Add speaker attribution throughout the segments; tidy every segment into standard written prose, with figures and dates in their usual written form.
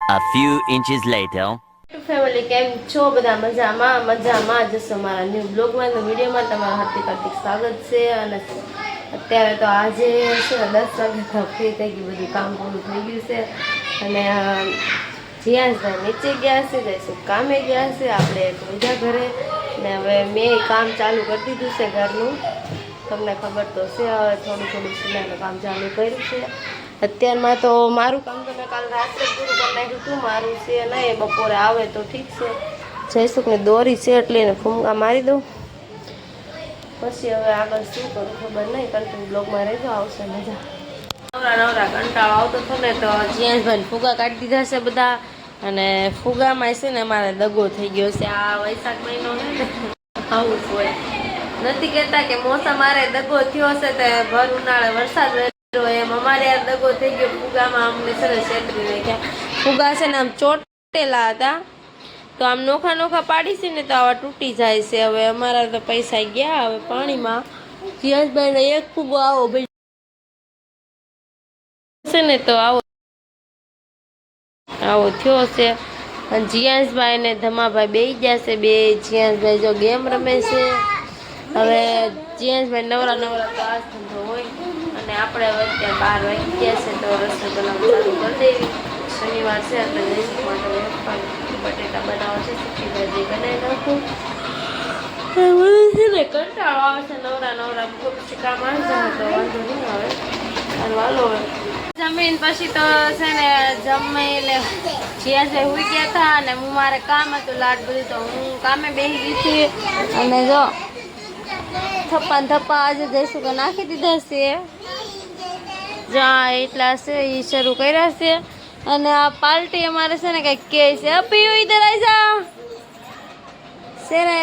Speaker 1: A few inches later.
Speaker 2: Family કેમ છો બધા? મજામાં જશો મારા ન્યૂ બ્લોગમાં તો વિડીયોમાં તમારું હાર્દિક સ્વાગત છે. અને અત્યારે તો આજે છે ને 10 વાગે તો ફ્રી થઈ ગયું, બધું કામ પૂરું થઈ ગયું છે. અને જીયાસભાઈ નીચે ગયા છે, જઈશું કામે ગયા છે, આપણે બીજા ઘરે. ને હવે મેં કામ ચાલુ કરી દીધું છે ઘરનું, તમને ખબર તો છે. હવે થોડું સિલાઈનું કામ ચાલુ કર્યું છે. અત્યારમાં તો મારું કામ તો મેં કાલ રાત્રે પૂરું કરી નાખ્યું હતું. મારું છે નહીં, બપોરે આવે તો ઠીક છે. જયસુખને દોરી છે એટલે એને ફૂમકા મારી દઉં, પછી હવે આગળ શું કરું ખબર નહીં. કન્ટિન્યુ બ્લોગમાં રહેજો, આવશે મજા. નવરા કંટાળો આવતો હતો ને તો જીયાસભાઈ ફુગા કાઢી દીધા છે બધા. અને ફુગામાં છે ને મારે દગો થઈ ગયો છે. આ વૈશાખ મહિનો છે ને, આવું હોય નથી કહેતા કે મોસમ મારે દગો થયો છે તે ભર ઉનાળે વરસાદ એમ અમારે યાર દગો થઈ ગયો. ફુગામાં અમને છે ને છેતરી નાખ્યા. ફુગા છે ને આમ ચોટેલા હતા, તો આમ નોખા પાડી છે ને તો આવા તૂટી જાય છે. હવે અમારા તો પૈસા ગયા હવે પાણીમાં. જીયાસભાઈને એક ફુગો આવો ભાઈ છે ને તો આવો થયો છે. અને જીયાસભાઈ ને ધમાભાઈ બેસી ગયા છે. બે જીયાસભાઈ જો ગેમ રમે છે. હવે જીયાસભાઈ નવરા તો આ ધંધો હોય. અને આપણે હવે અત્યારે 12 વાગી ગયા છે તો રસોઈ બનાવવાનું ચાલુ કરી દેવી. શનિવાર છે એટલે જઈશું માટે બટેટા બનાવવા છે, સુકી ભાજી બનાવી નાખું. છે ને કંટાળો આવે છે નવરા પછી કામ આવી જાય તો વાંધો નહીં આવે. અને વાલો જમીન પછી તો છે ને જમી એટલે જીયાસભાઈ હુઈ ગયા હતા અને હું મારે કામ હતું લાડ બધું, તો હું કામે બેસી ગઈ હતી. અને જો થપ્પા આજે જઈશું કે નાખી દીધા છે, જ્યાં એટલા છે એ શરૂ કર્યા છે. અને આ પાર્ટી અમારે છે ને કંઈક કે છે, પીયું ઇધર આવી જા છે ને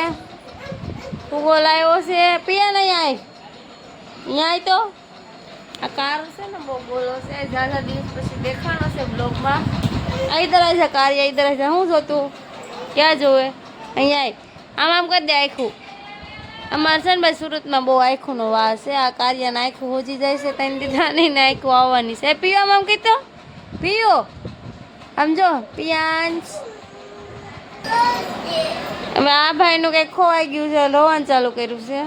Speaker 2: ફૂગો લાવ્યો છે. પિયા નહીં અહીંયા તો આ કાર છે ને બહુ બોલો છે, ઝાઝા દિવસ પછી દેખાણો છે બ્લોગમાં. ઇધર આવી જા કાર્ય, ઇધર આવી જા. શું જોતું ક્યાં જોવે? અહીંયા આમ કરી દે આખું. અમારે છે ને ભાઈ સુરતમાં બહુ આખુંનો વાસ છે. આ કાર્યને આખું હોજી જાય છે, ત્રણ દીધાની ને આખું આવવાની છે. પીવામાં આમ કીધો પીયો સમજો પિયાંશ. હવે આ ભાઈનું કંઈક ખોવાઈ ગયું છે, રોવાનું ચાલુ કર્યું છે.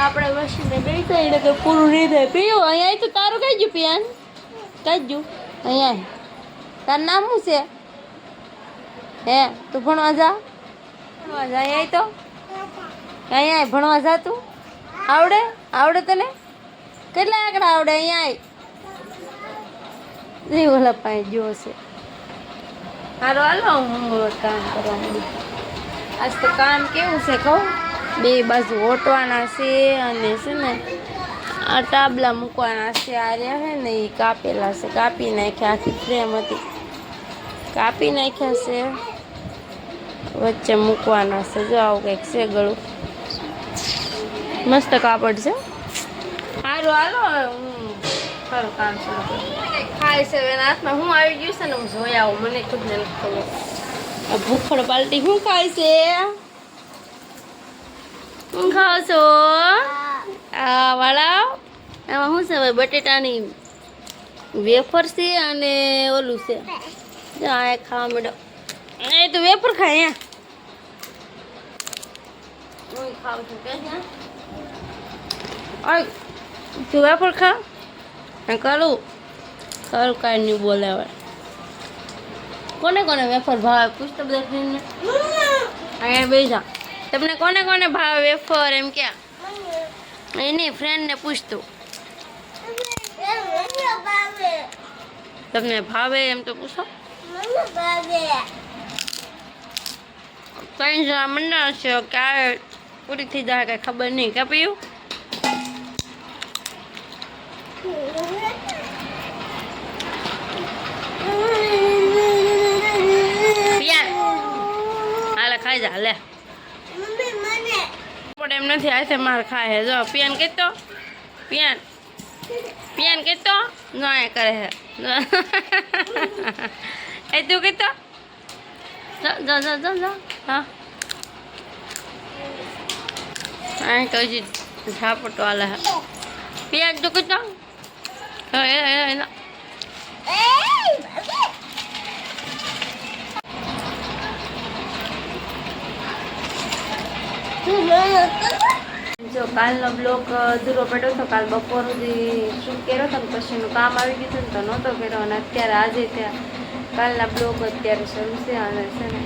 Speaker 2: આપણે વસીને બેસા એટલે તો પૂરું નહીં થાય. પીયું અહીંયા તો તારું કઈ ગયું પિયાન? કઈ ગયું અહીંયા? તારું નામ શું છે? હે તું ભણવા જા અહીંયા તો અહીંયા ભણવા જા તું. આવડે તને? કેટલા આંકડા આવડે? અહીંયા ઓલા પાસે જો છે. હારો હાલો હું કામ કરવા માંડી. આજ તો કામ કેવું છે કહું, બે બાજુ ઓટવાના છે અને છે ને આ ટાબલા મૂકવાના છે. આ રહ્યા છે ને એ કાપેલા છે, કાપી નાખ્યા. આખી ફ્રેમ હતી કાપી નાખ્યા છે, વચ્ચે મૂકવાના છે. જો આવું કંઈક છે ગળું, મસ્ત કાપડ છે. સારું હાલો હું ખરું કામ શરૂ કરું. ખાય છે એના હાથમાં હું આવી ગયું છે ને, હું જોઈ આવું. મને ખુદને નથી ખબર આ ભૂખડ પાલટી શું ખાય છે. હું ખાવ છો આ વાળા? એમાં શું છે ભાઈ? બટેટાની વેફર છે અને ઓલું છે. જો આ ખાવા માંડો. એ તો વેફર ખાય. હું ખાઉં છું કે તું વેફર ખા. કરું કાંઈ નહીં બોલે. હવે કોને વેફર ભાવે પૂછતો બધા ફ્રેન્ડને. અહીંયા બેસા તમને કોને ભાવે વેફર એમ ક્યાં એની ફ્રેન્ડને પૂછતું. તમને ભાવે એમ તો પૂછો. કઈ જવા મંડળ છે, ક્યારે પૂરી થઈ જાય કઈ ખબર નહીં. કે પીયું હાલે ખાઈ જા લે. એમ નથી આ મારે ખાય હે. જો પિયાન કહેતો પિયાન કહેતો ન એ કરે હે. એ તું કહેતો હા અહીં તો હજી ઝાપટો હાલે હે. પિયાન તું કહેતો જો કાલનો બ્લોક અધૂરો પડ્યો હતો. કાલ બપોર સુધી શૂટ કર્યો હતો, પછીનું કામ આવી ગયું હતું ને તો નહોતો કર્યો. અને અત્યારે આજે ત્યાં કાલના બ્લોક અત્યારે શરૂ છે. અને છે ને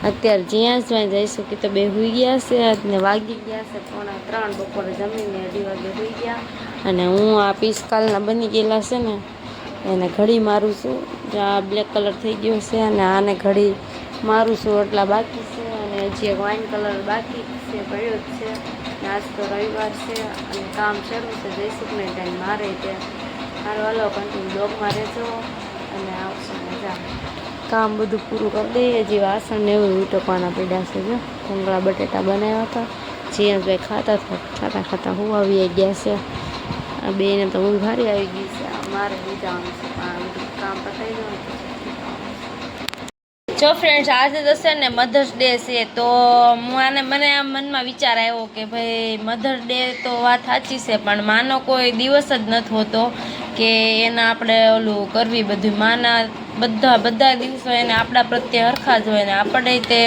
Speaker 2: અત્યારે જ્યાં જ જઈશું કે તો બે હોઈ ગયા છે ને વાગી ગયા છે 2:45. બપોરે જમીને 2:30 વાગે હોઈ ગયા. અને હું આ પીસ કાલના બની ગયેલા છે ને એને ઘડી મારું છું. આ બ્લેક કલર થઈ ગયો છે અને આને ઘડી મારું છું એટલા બાકી છે. અને હજી એક વાઇન કલર બાકી છે, પડ્યો જ છે. આજ તો રવિવાર છે અને કામ શરૂ છે. જઈશું ને ટાઈમ મારે ત્યાં મારો હલો કન્ટિન્યુ બ્લોગમાં રહેજો અને આવશે મજા. કામ બધું પૂરું કરી દઈએ. હજી વાસણ ને એવું ટોકવાના પડ્યા છે. જો ભૂંગળા બટેટા બનાવ્યા હતા, જીયાભાઈ ખાતા ખાતા હું આવી ગયા છે. આ બેને તો ઊંઘ ભારી આવી ગઈ છે. મારે જવાનું છે પણ આ બધું કામ પતાવી દઉં. જો ફ્રેન્ડ્સ, આજે તો છે ને મધર્સ ડે છે. તો મને આમ મનમાં વિચાર આવ્યો કે ભાઈ મધર્સ ડે તો વાત સાચી છે, પણ માનો કોઈ દિવસ જ નથી હોતો કે એના આપણે ઓલું કરવી. બધું માના બધા દિવસો એને આપણા પ્રત્યે હરખા જ હોય ને આપણે તે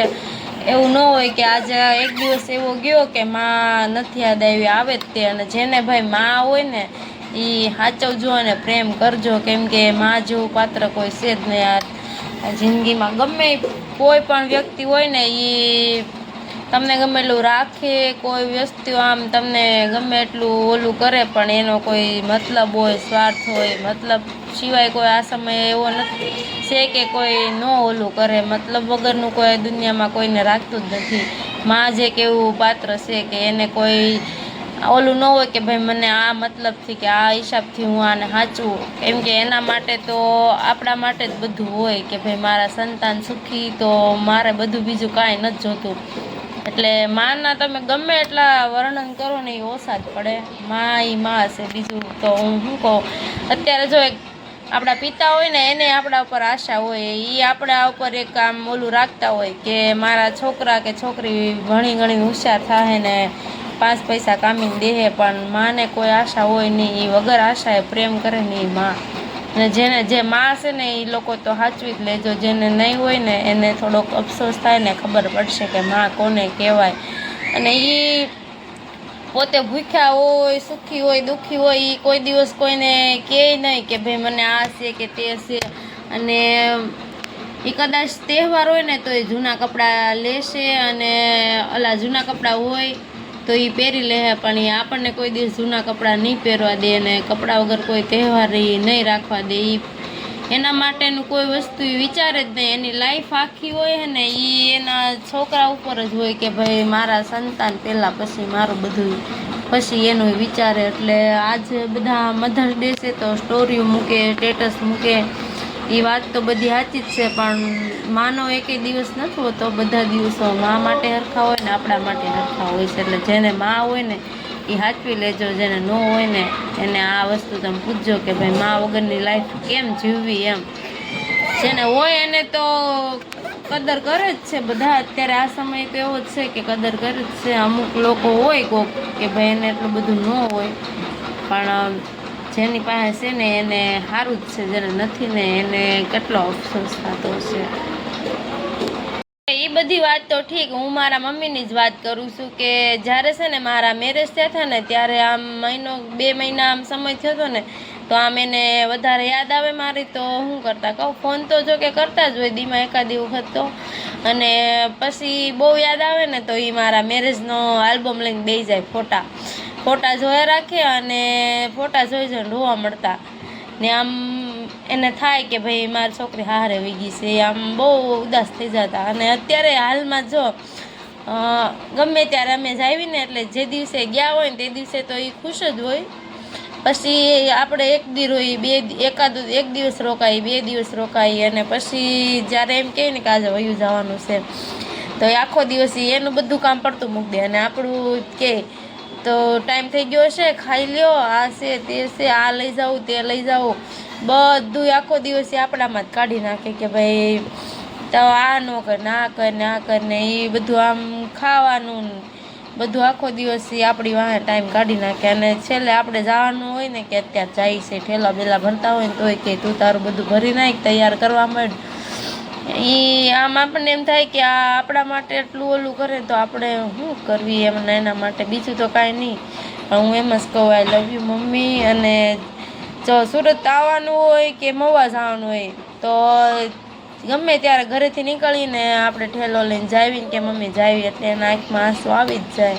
Speaker 2: એવું ન હોય કે આજે એક દિવસ એવો ગયો કે માં નથી યાદ આવી, આવે જ તે. અને જેને ભાઈ માં હોય ને એ સાચવજો અને પ્રેમ કરજો, કેમ કે માં જેવું પાત્ર કોઈ છે જ નહીં યાર જિંદગીમાં. ગમે કોઈ પણ વ્યક્તિ હોય ને એ તમને ગમે એટલું રાખે, કોઈ વ્યક્તિ આમ તમને ગમે એટલું ઓલું કરે, પણ એનો કોઈ મતલબ હોય, સ્વાર્થ હોય, મતલબ સિવાય કોઈ આ સમયે એવો નથી છે કે કોઈ ન ઓલું કરે. મતલબ વગરનું કોઈ દુનિયામાં કોઈને રાખતું જ નથી. માં જે કેવું પાત્ર છે કે એને કોઈ ઓલું ન હોય કે ભાઈ મને આ મતલબથી કે આ હિસાબથી હું આને સાચું, કેમ કે એના માટે તો આપણા માટે જ બધું હોય કે ભાઈ મારા સંતાન સુખી, તો મારે બધું બીજું કાંઈ નથી જોતું. એટલે માના તમે ગમે એટલા વર્ણન કરો ને એ ઓછા જ પડે. માં એ માં છે. બીજું તો હું શું કહું, અત્યારે જો એક આપણા પિતા હોય ને એને આપણા ઉપર આશા હોય, એ આપણા ઉપર એક આમ ઓલું રાખતા હોય કે મારા છોકરા કે છોકરી ઘણી હોશિયાર થાય ને 5 પૈસા કામીને દેહે, પણ માને કોઈ આશા હોય નહીં. એ વગર આશાએ પ્રેમ કરે ને એ માં. અને જેને જે માં છે ને એ લોકો તો સાચવી જ લેજો. જેને નહીં હોય ને એને થોડોક અફસોસ થાય ને ખબર પડશે કે માં કોને કહેવાય. અને એ પોતે ભૂખ્યા હોય, સુખી હોય, દુઃખી હોય, એ કોઈ દિવસ કોઈને કહે નહીં કે ભાઈ મને આ છે કે તે છે. અને એ કદાચ તહેવાર હોય ને તો એ જૂના કપડાં લેશે અને ઓલા જૂના કપડાં હોય તો એ પહેરી લે, પણ એ આપણને કોઈ દિવસ જૂના કપડાં નહીં પહેરવા દે અને કપડાં વગર કોઈ તહેવાર એ નહીં રાખવા દે. એના માટેનું કોઈ વસ્તુ એ વિચારે જ નહીં. એની લાઈફ આખી હોય ને એ એના છોકરા ઉપર જ હોય કે ભાઈ મારા સંતાન પહેલાં, પછી મારું બધું, પછી એનું વિચારે. એટલે આજે બધા મધર્સ ડે છે તો સ્ટોરીઓ મૂકે, સ્ટેટસ મૂકે, એ વાત તો બધી સાચી જ છે, પણ માનો એકેય દિવસ નથી હોતો. બધા દિવસો મા માટે હરખા હોય ને આપણા માટે હરખા હોય છે. એટલે જેને મા હોય ને એ સાચવી લેજો, જેને ન હોય ને એને આ વસ્તુ તમે પૂછજો કે ભાઈ મા વગરની લાઈફ કેમ જીવવી એમ. જેને હોય એને તો કદર કરે જ છે બધા. અત્યારે આ સમય તો એવો જ છે કે કદર કરે જ છે. અમુક લોકો હોય કોક કે ભાઈ એને એટલું બધું ન હોય, પણ જેની પાસે છે ને એને સારું જ છે, જેને નથી ને એને કેટલો અફસોસ થતો છે. એ બધી વાત તો ઠીક, હું મારા મમ્મીની જ વાત કરું છું કે જ્યારે છે ને મારા મેરેજ થયા હતા ને ત્યારે આમ 1-2 મહિના આમ સમય થયો હતો ને તો આમ એને વધારે યાદ આવે મારી. તો શું કરતા કહું, ફોન તો જો કે કરતા જ હોય દીમાં એકાદી વખત તો. અને પછી બહુ યાદ આવે ને તો એ મારા મેરેજનો આલ્બમ લઈને બેસી જાય, ફોટા જોયા રાખે અને ફોટા જોઈ જોઈને રોવા મળતા ને. આમ એને થાય કે ભાઈ મારી છોકરી હારે વી ગઈ છે, આમ બહુ ઉદાસ થઈ જતા. અને અત્યારે હાલમાં જો ગમે ત્યારે અમે જ આવીને એટલે જે દિવસે ગયા હોય ને તે દિવસે તો એ ખુશ જ હોય. પછી આપણે એક દી રોઈ, એક દિવસ રોકાઈ, 2 દિવસ રોકાઈ, અને પછી જ્યારે એમ કહે ને કે આજે વયું જવાનું છે તો એ આખો દિવસ એનું બધું કામ પડતું મૂકી દે અને આપણું કહે તો ટાઈમ થઈ ગયો છે, ખાઈ લ્યો, આ છે તે છે, આ લઈ જાઉં તે લઈ જાઉં, બધું આખો દિવસ આપણામાં જ કાઢી નાખે કે ભાઈ તો આ ન કર ને આ કર ને આ કર ને. એ બધું આમ ખાવાનું બધું આખો દિવસ આપણી વાહે ટાઈમ કાઢી નાખે. અને છેલ્લે આપણે જવાનું હોય ને કે અત્યારે જાય છે, ઠેલા બેલા ભરતા હોય ને તોય કે તું તારું બધું ભરી નાખ, તૈયાર કરવા માંડ. એ આમ આપણને એમ થાય કે આ આપણા માટે એટલું ઓલું કરે તો આપણે શું કરવી એમને એના માટે, બીજું તો કાંઈ નહીં. પણ હું એમ જ કહું આઈ લવ યુ મમ્મી. અને જો સુરત આવવાનું હોય કે મહુવા જવાનું હોય તો ગમે ત્યારે ઘરેથી નીકળીને આપણે ઠેલો લઈને જાવીને કે મમ્મી જાવી, એટલે એના આંખમાં આંસુ આવી જ જાય.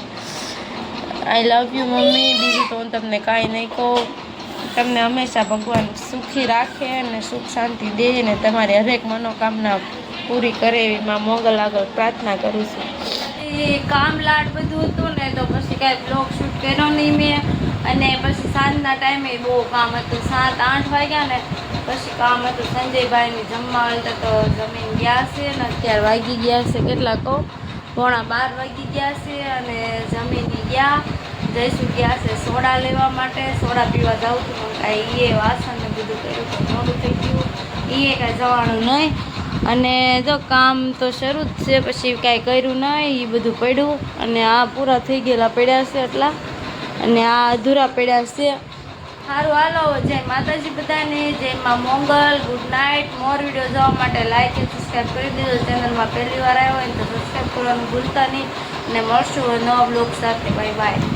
Speaker 2: આઈ લવ યુ મમ્મી. બીજું તો હું તમને કાંઈ નહીં કહું. તમને હંમેશા ભગવાન સુખી રાખે અને સુખ શાંતિ દે ને તમારી હરેક મનોકામના પૂરી કરે એવી માં મોગલ આગળ પ્રાર્થના કરું છું. એ કામ લાટ બધું હતું ને તો પછી કાંઈ બ્લોગ શૂટ કર્યો નહીં મેં. અને પછી સાંજના ટાઈમે બહુ કામ હતું, 7-8 વાગ્યા ને પછી કામ હતું. સંજયભાઈની જમવા આવતા તો જમીન ગયા છે ને અત્યારે વાગી ગયા છે કેટલા કહું, 11:15 વાગી ગયા છે. અને જમીને ગયા, જઈશું ગયા છે સોડા લેવા માટે, સોડા પીવા જાઉં છું. પણ કાંઈ એ વાસણ ને બધું કર્યું તો મોડું થઈ ગયું, એ કાંઈ જવાનું નહીં. અને જો કામ તો શરૂ જ છે, પછી કાંઈ કર્યું નહીં, એ બધું પડ્યું. અને આ પૂરા થઈ ગયેલા પડ્યા છે એટલા, અને આ અધૂરા પડ્યા છે. સારું હાલો, જય માતાજી બધાને, જય માં Mogal. Good night. More video જોવા માટે લાઈક અને સબસ્ક્રાઈબ કરી દેજો. ચેનલમાં પહેલી વાર આવ્યો હોય તો સબસ્ક્રાઈબ કરવાનું ભૂલતા નહીં. અને મળશું નવા બ્લોગ સાથે. Bye bye.